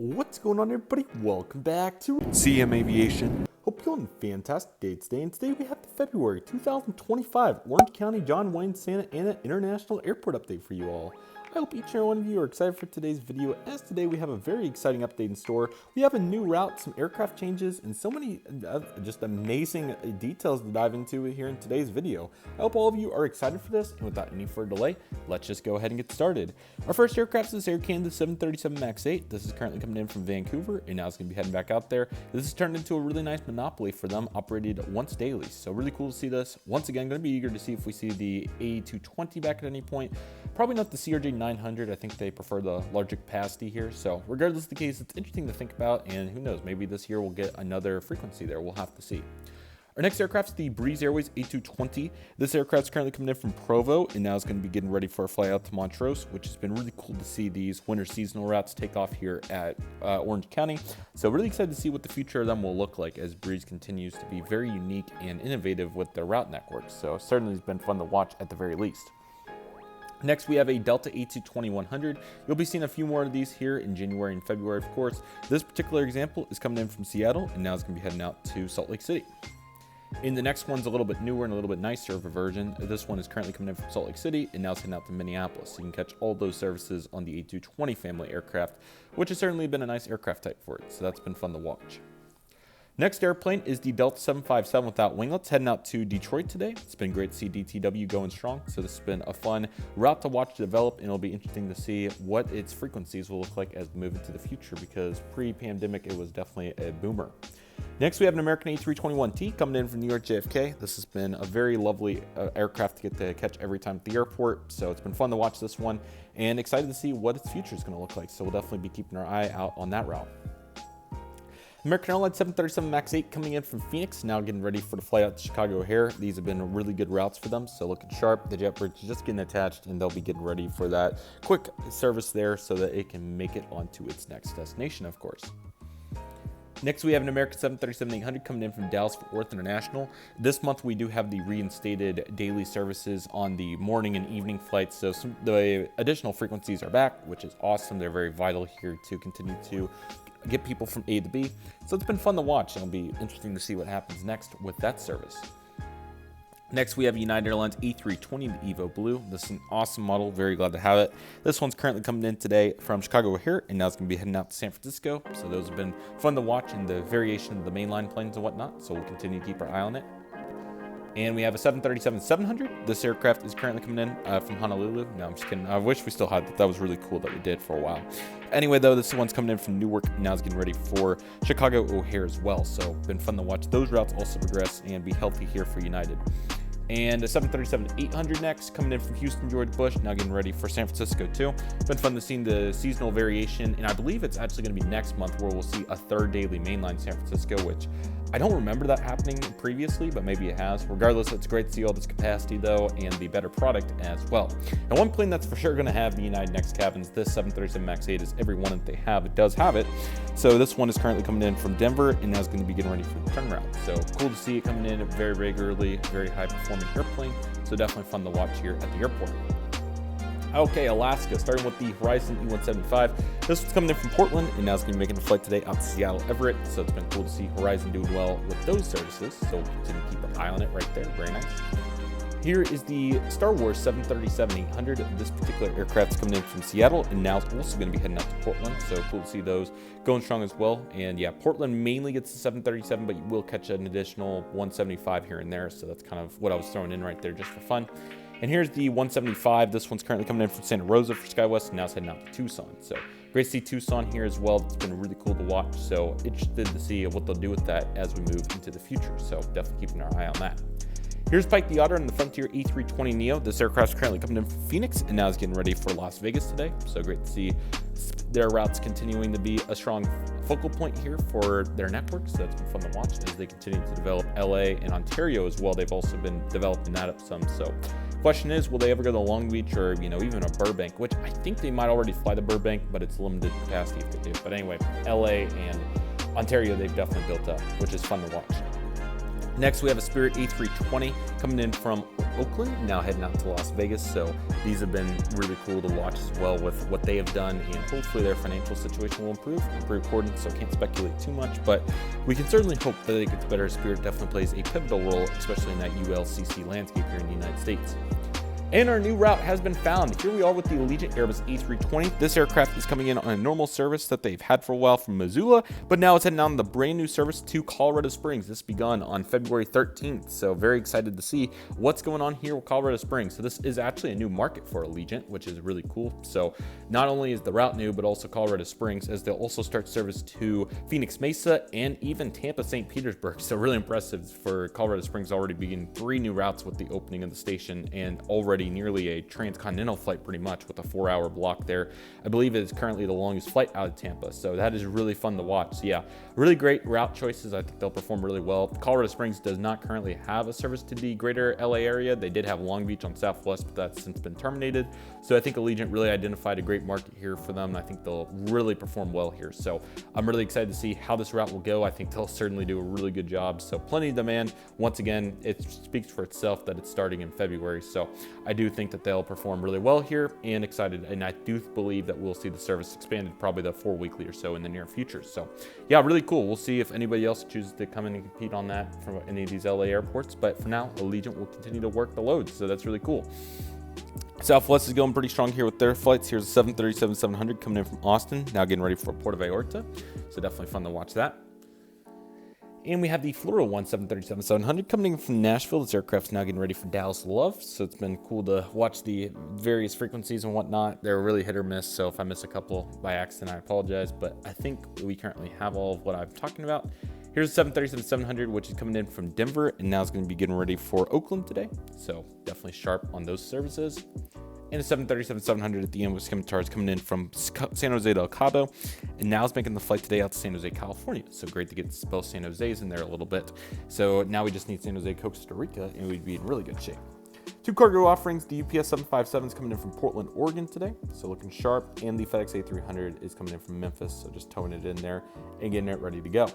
What's going on, everybody? Welcome back to CM Aviation. Hope you're on a fantastic day today. And today we have the February 2025 Orange County John Wayne Santa Ana International Airport update for you all. I hope each and every one of you are excited for today's video, as today we have a very exciting update in store. We have a new route, some aircraft changes, and so many just amazing details to dive into here in today's video. I hope all of you are excited for this, and without any further delay, let's just go ahead and get started. Our first aircraft is Air Canada 737 MAX 8. This is currently coming in from Vancouver, and now it's going to be heading back out there. This has turned into a really nice monopoly for them, operated once daily. So really cool to see this. Once again, going to be eager to see if we see the A220 back at any point. Probably not the CRJ 900. I think they prefer the larger capacity here. So regardless of the case, it's interesting to think about, and who knows, maybe this year we'll get another frequency there. We'll have to see. Our next aircraft is the Breeze Airways A220. This aircraft is currently coming in from Provo, and now it's going to be getting ready for a flight out to Montrose, which has been really cool to see these winter seasonal routes take off here at Orange County. So really excited to see what the future of them will look like, as Breeze continues to be very unique and innovative with their route networks. So certainly it's been fun to watch at the very least. Next, we have a Delta A220-100. You'll be seeing a few more of these here in January and February, of course. This particular example is coming in from Seattle, and now it's going to be heading out to Salt Lake City. And the next one's a little bit newer and a little bit nicer of a version. This one is currently coming in from Salt Lake City, and now it's heading out to Minneapolis. So you can catch all those services on the A220 family aircraft, which has certainly been a nice aircraft type for it. So that's been fun to watch. Next airplane is the Delta 757 without winglets, heading out to Detroit today. It's been great to see DTW going strong, so this has been a fun route to watch develop, and it'll be interesting to see what its frequencies will look like as we move into the future, because pre-pandemic it was definitely a boomer. Next, we have an American A321T coming in from New York JFK. This has been a very lovely aircraft to get to catch every time at the airport, so it's been fun to watch this one, and excited to see what its future is going to look like, so we'll definitely be keeping our eye out on that route. American Airlines 737 MAX 8 coming in from Phoenix, now getting ready for the flight out to Chicago O'Hare. These have been really good routes for them, so looking sharp. The jet bridge is just getting attached, and they'll be getting ready for that quick service there so that it can make it onto its next destination, of course. Next, we have an American 737-800 coming in from Dallas-Fort Worth International. This month, we do have the reinstated daily services on the morning and evening flights, so the additional frequencies are back, which is awesome. They're very vital here to continue to get people from A to B. So it's been fun to watch, and it'll be interesting to see what happens next with that service. Next, we have United Airlines A320, the Evo Blue. This is an awesome model. Very glad to have it. This one's currently coming in today from Chicago O'Hare, and now it's going to be heading out to San Francisco. So those have been fun to watch, and the variation of the mainline planes and whatnot. So we'll continue to keep our eye on it. And we have a 737-700. This aircraft is currently coming in from Honolulu. No, I'm just kidding. I wish we still had that. That was really cool that we did for a while. Anyway, though, this one's coming in from Newark. Now it's getting ready for Chicago O'Hare as well. So been fun to watch those routes also progress and be healthy here for United. And a 737-800 next, coming in from Houston, George Bush, now getting ready for San Francisco too. Been fun to see the seasonal variation, and I believe it's actually going to be next month where we'll see a third daily mainline San Francisco, which I don't remember that happening previously, but maybe it has. Regardless, it's great to see all this capacity though, and the better product as well. Now, one plane that's for sure going to have the United Next cabins, this 737 MAX 8, is every one that they have. It does have it. So this one is currently coming in from Denver, and now is going to be getting ready for the turn route. So cool to see it coming in very regularly, very high performing airplane. So definitely fun to watch here at the airport. Okay, Alaska, starting with the Horizon E175. This one's coming in from Portland, and now it's going to be making a flight today out to Seattle Everett. So it's been cool to see Horizon doing well with those services. So we'll continue to keep an eye on it right there. Very nice. Here is the Star Wars 737-800. This particular aircraft is coming in from Seattle, and now it's also going to be heading out to Portland. So cool to see those going strong as well. And yeah, Portland mainly gets the 737, but you will catch an additional 175 here and there. So that's kind of what I was throwing in right there just for fun. And here's the 175. This one's currently coming in from Santa Rosa for SkyWest, and now it's heading out to Tucson. So great to see Tucson here as well. It's been really cool to watch. So interested to see what they'll do with that as we move into the future. So definitely keeping our eye on that. Here's Pike the Otter and the Frontier E320neo. This aircraft is currently coming in from Phoenix, and now is getting ready for Las Vegas today. So great to see their routes continuing to be a strong focal point here for their network. So that's been fun to watch as they continue to develop LA and Ontario as well. They've also been developing that up some. So question is, will they ever go to Long Beach or, even a Burbank, which I think they might already fly to Burbank, but it's limited capacity if they do. But anyway, LA and Ontario, they've definitely built up, which is fun to watch. Next, we have a Spirit A320 coming in from Oakland, now heading out to Las Vegas. So these have been really cool to watch as well with what they have done, and hopefully their financial situation will improve. I'm pre-recording, so can't speculate too much, but we can certainly hope that it gets better. Spirit definitely plays a pivotal role, especially in that ULCC landscape here in the United States. And our new route has been found. Here we are with the Allegiant Airbus A320. This aircraft is coming in on a normal service that they've had for a while from Missoula, but now it's heading on the brand new service to Colorado Springs. This begun on February 13th, so very excited to see what's going on here with Colorado Springs. So this is actually a new market for Allegiant, which is really cool. So not only is the route new, but also Colorado Springs, as they'll also start service to Phoenix Mesa and even Tampa, St. Petersburg. So really impressive for Colorado Springs, already beginning 3 new routes with the opening of the station, and already nearly a transcontinental flight pretty much with a 4-hour block there. I believe it is currently the longest flight out of Tampa, so that is really fun to watch. So yeah, really great route choices. I think they'll perform really well. Colorado Springs does not currently have a service to the greater LA area. They did have Long Beach on Southwest, but that's since been terminated. So I think Allegiant really identified a great market here for them. I think they'll really perform well here. So I'm really excited to see how this route will go. I think they'll certainly do a really good job. So plenty of demand. Once again, it speaks for itself that it's starting in February. So I do think that they'll perform really well here, and excited. And I do believe that we'll see the service expanded probably to 4 weekly or so in the near future. So yeah, really cool. We'll see if anybody else chooses to come in and compete on that from any of these LA airports. But for now, Allegiant will continue to work the loads. So that's really cool. Southwest is going pretty strong here with their flights. Here's a 737-700 coming in from Austin, now getting ready for Puerto Vallarta. So definitely fun to watch that. And we have the Florida 737-700 coming in from Nashville. This aircraft's now getting ready for Dallas Love. So it's been cool to watch the various frequencies and whatnot. They're really hit or miss. So if I miss a couple by accident, I apologize. But I think we currently have all of what I'm talking about. Here's a 737-700, which is coming in from Denver, and now it's going to be getting ready for Oakland today. So definitely sharp on those services. And a 737-700 at the end with Scimitar is coming in from San Jose to El Cabo, and now it's making the flight today out to San Jose, California. So great to get both San Jose's in there a little bit. So now we just need San Jose, Costa Rica, and we'd be in really good shape. 2 cargo offerings. The UPS 757 is coming in from Portland, Oregon today, so looking sharp. And the FedEx A300 is coming in from Memphis, so just towing it in there and getting it ready to go.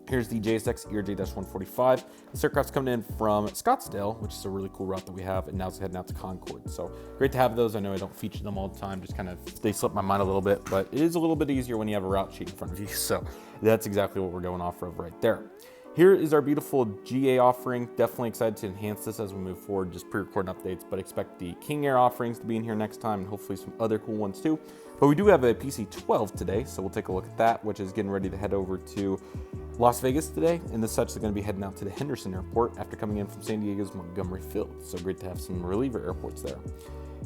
Here's the JSX ERJ-145. This aircraft's coming in from Scottsdale, which is a really cool route that we have, and now it's heading out to Concord. So great to have those. I know I don't feature them all the time, just kind of, they slip my mind a little bit, but it is a little bit easier when you have a route sheet in front of you. So that's exactly what we're going off of right there. Here is our beautiful GA offering. Definitely excited to enhance this as we move forward, just pre-recording updates, but expect the King Air offerings to be in here next time, and hopefully some other cool ones too. But we do have a PC-12 today, so we'll take a look at that, which is getting ready to head over to Las Vegas today, and this such is going to be heading out to the Henderson Airport after coming in from San Diego's Montgomery Field. So great to have some reliever airports there.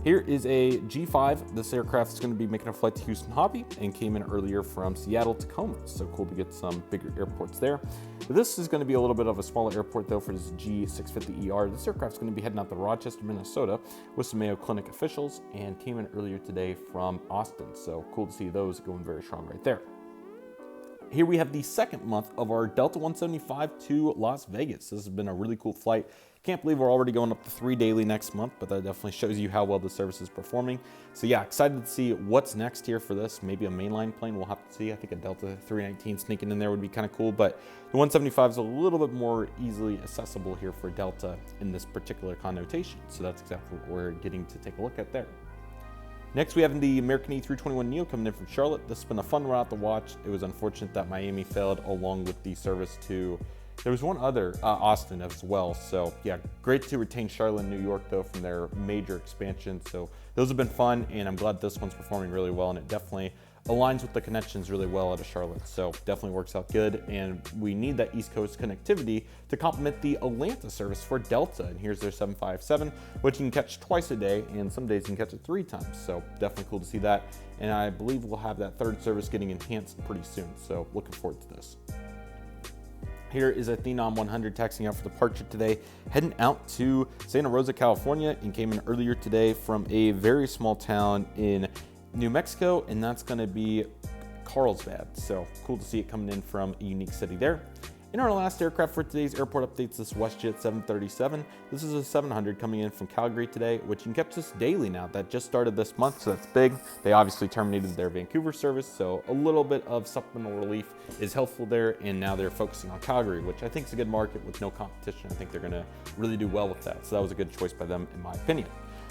Here is a G5. This aircraft is going to be making a flight to Houston Hobby and came in earlier from Seattle, Tacoma. So cool to get some bigger airports there. This is going to be a little bit of a smaller airport though for this G650ER. This aircraft is going to be heading out to Rochester, Minnesota with some Mayo Clinic officials, and came in earlier today from Austin. So cool to see those going very strong right there. Here we have the second month of our Delta 175 to Las Vegas. This has been a really cool flight. Can't believe we're already going up to 3 daily next month, but that definitely shows you how well the service is performing. So yeah, excited to see what's next here for this. Maybe a mainline plane, we'll have to see. I think a Delta 319 sneaking in there would be kind of cool, but the 175 is a little bit more easily accessible here for Delta in this particular connotation. So that's exactly what we're getting to take a look at there. Next, we have the American E321neo coming in from Charlotte. This has been a fun route to watch. It was unfortunate that Miami failed, along with the service to, there was one other, Austin as well. So yeah, great to retain Charlotte and New York though from their major expansion. So those have been fun, and I'm glad this one's performing really well, and it definitely aligns with the connections really well out of Charlotte. So definitely works out good, and we need that East Coast connectivity to complement the Atlanta service for Delta. And here's their 757, which you can catch twice a day, and some days you can catch it 3 times. So definitely cool to see that. And I believe we'll have that third service getting enhanced pretty soon. So looking forward to this. Here is a Phenom 100 taxiing out for departure today, heading out to Santa Rosa, California, and came in earlier today from a very small town in New Mexico, and that's going to be Carlsbad. So cool to see it coming in from a unique city there. In our last aircraft for today's airport updates, this WestJet 737. This is a 700 coming in from Calgary today, which encompasses daily now. That just started this month, so that's big. They obviously terminated their Vancouver service, so a little bit of supplemental relief is helpful there, and now they're focusing on Calgary, which I think is a good market with no competition. I think they're gonna really do well with that, so that was a good choice by them in my opinion.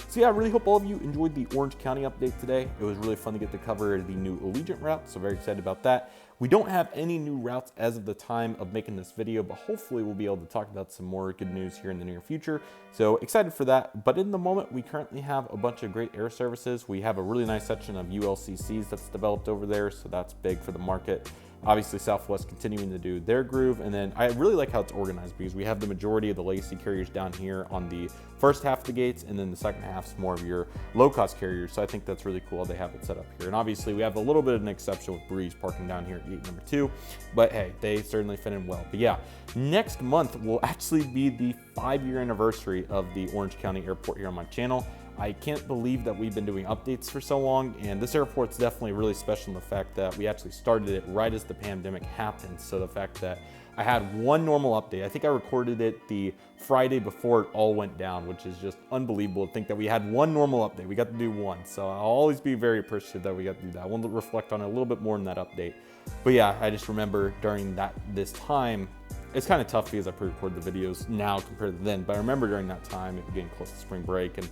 So yeah, I really hope all of you enjoyed the Orange County update today. It was really fun to get to cover the new Allegiant route, so very excited about that. We don't have any new routes as of the time of making this video, but hopefully we'll be able to talk about some more good news here in the near future. So excited for that. But in the moment, we currently have a bunch of great air services. We have a really nice section of ULCCs that's developed over there, so that's big for the market. Obviously Southwest continuing to do their groove, and then I really like how it's organized because we have the majority of the legacy carriers down here on the first half of the gates, and then the second half is more of your low-cost carriers, so I think that's really cool how they have it set up here. And obviously we have a little bit of an exception with Breeze parking down here at gate number 2, but hey, they certainly fit in well. But yeah, next month will actually be the 5-year anniversary of the Orange County Airport here on my channel. I can't believe that we've been doing updates for so long, and this airport's definitely really special in the fact that we actually started it right as the pandemic happened. So the fact that I had one normal update, I think I recorded it the Friday before it all went down, which is just unbelievable to think that we had one normal update. We got to do one, so I'll always be very appreciative that we got to do that. I want to reflect on it a little bit more in that update. But yeah, I just remember during this time, it's kind of tough because I pre-record the videos now compared to then, but I remember during that time, it getting close to spring break, and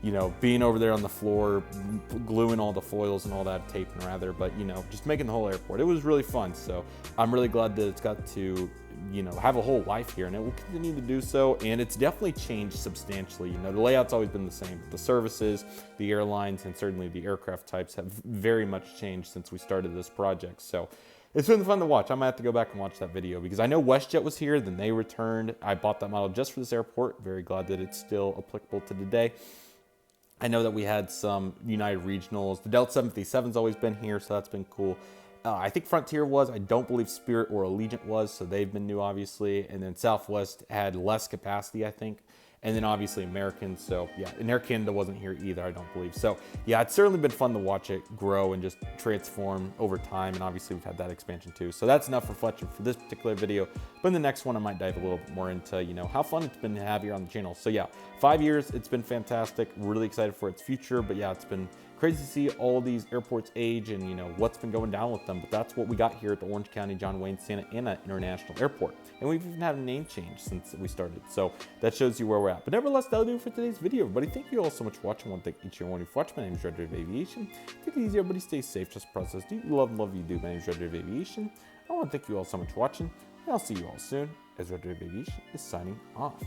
you know, being over there on the floor, gluing all the foils and all that, taping rather, but you know, just making the whole airport. It was really fun. So I'm really glad that it's got to, you know, have a whole life here, and it will continue to do so. And it's definitely changed substantially. You know, the layout's always been the same, but the services, the airlines, and certainly the aircraft types have very much changed since we started this project. So it's been fun to watch. I might have to go back and watch that video because I know WestJet was here, then they returned. I bought that model just for this airport. Very glad that it's still applicable to today. I know that we had some United Regionals. The Delta 757's always been here, so that's been cool. I think Frontier was. I don't believe Spirit or Allegiant was, so they've been new, obviously. And then Southwest had less capacity, I think. And then obviously American, so yeah, and Air Canada wasn't here either, I don't believe. So yeah, it's certainly been fun to watch it grow and just transform over time, and obviously we've had that expansion too. So that's enough reflection for this particular video, but in the next one I might dive a little bit more into, you know, how fun it's been to have here on the channel. So yeah, 5 years, it's been fantastic, really excited for its future, but yeah, it's been crazy to see all these airports age and, you know, what's been going down with them. But that's what we got here at the Orange County John Wayne Santa Ana International Airport. And we've even had a name change since we started. So that shows you where we're at. But nevertheless, that'll do it for today's video, everybody. Thank you all so much for watching. I want to thank each and every one of you for watching. My name is Red Drive Aviation. Take it easy, everybody. Stay safe. Just process. Do you love you do. My name is Red Drive Aviation. I want to thank you all so much for watching. And I'll see you all soon as Red Drive Aviation is signing off.